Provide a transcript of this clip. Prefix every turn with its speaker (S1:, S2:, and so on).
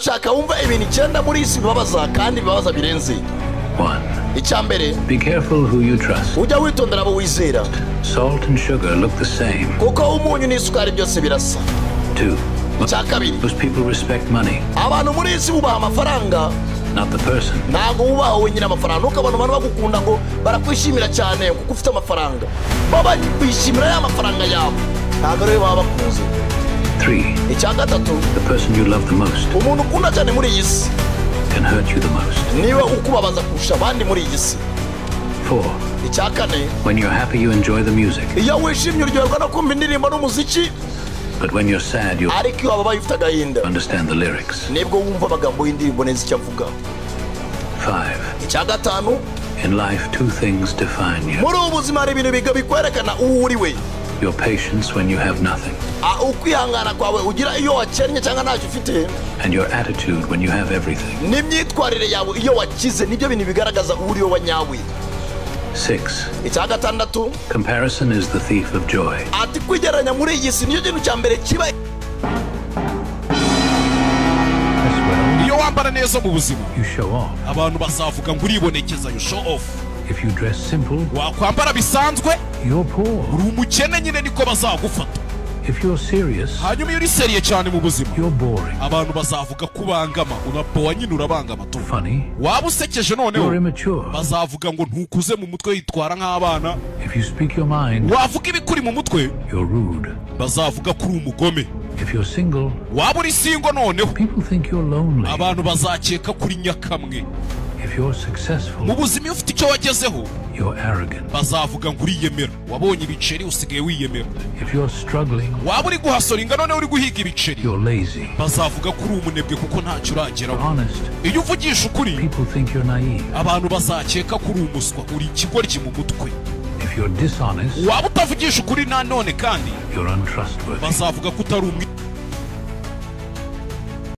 S1: ndashaka wumva ibintu 9 muri isi bibabaza kandi bibabaza birenze.
S2: 1.
S1: Icyambere,
S2: Be careful who you trust.
S1: ujya witondera abo wizera.
S2: Salt and sugar look the same.
S1: Kuko umunyu n'isukari byose birasa.
S2: 2.
S1: Icyakabiri,
S2: Most people respect money,
S1: abantu muri isi bubaha amafaranga,
S2: not the person.
S1: ntabwo wubaha wenyine amafaranga. Ntukabona abantu bagukunda ngo barakwishimira cyane kuko ufite amafaranga. Baba bishimira ya mafaranga yawe, ntabwo rero baba bakuzi.
S2: 3.
S1: Icyagatatu,
S2: The person you love the most
S1: umuntu ukunda cyane muri iyi si
S2: can hurt you the most.
S1: niwe ukubabaza kurusha abandi muri iyi si.
S2: 4.
S1: Icyakane,
S2: When you're happy, you enjoy the music.
S1: iyo wishimye uryoherwa no kumva indirimbo n'umuziki,
S2: But when you're sad, you
S1: ariko iyo wababaye ufite agahinda
S2: understand the lyrics.
S1: nibwo wumva amagambo y'indirimbo neza icyo avuga.
S2: 5.
S1: Icyagatanu,
S2: In life, 2 things define you.
S1: muri ubu buzima hari ibintu biga bikwerekana uwo uri we.
S2: Your patience when you have nothing,
S1: Ukwihangana kwawe ugira iyo wakennye cyangwa ntacyo ufite,
S2: and your attitude when you have everything.
S1: n'imyitwarire yawe iyo wakize, nibyo bintu bigaragaza uri we wanyawe.
S2: 6.
S1: Icyagatandatu,
S2: Comparison is the thief of joy.
S1: ati kwigereranya muri iyi si nicyo kintu cya mbere kiba.
S3: iyo wambara neza mu buzima
S2: You show off.
S3: abantu bazavuga ngo uribonekeza, you show off.
S2: If you dress simple,
S3: wakwambara bisanzwe
S2: you're poor.
S3: uri umukene nyine niko bazagufata.
S2: If you're serious,
S3: hanyuma iyo uri seriye cyane mu buzima
S2: you're boring.
S3: abantu bazavuga ko ubangama, unabowa nyine urabangama tu.
S2: Funny,
S3: waba usekeje noneho
S2: you're immature.
S3: bazavuga ngo ntukuze mu mutwe, yitwara nk'abana.
S2: If you speak your mind,
S3: wavuga ibikuri mu mutwe
S2: you're rude.
S3: bazavuga ko uri umugome.
S2: If you're single,
S3: waba uri singo noneho
S2: people think you're lonely.
S3: abantu bazakeka kuri nyakamwe.
S2: If you're successful,
S3: mu buzima iyo ufite icyo wagezeho
S2: you're arrogant.
S3: bazavuga ngo uriyemera, wabonye ibiceri usigaye wiyemera.
S2: If you're struggling,
S3: waba uri guhasoringa noneho uri guhiga ibiceri
S2: you're lazy.
S3: bazavuga ko uri umunebwe kuko ntacyo urageraho.
S2: Honest,
S3: iyo uvugisha ukuri
S2: people think you're naive.
S3: abantu bazakeka ko uri umuswa, uri ikigoryi mu mutwe.
S2: If you're dishonest,
S3: waba utavugisha ukuri nanone kandi
S2: you're untrustworthy.
S3: bazavuga ko utari umwe.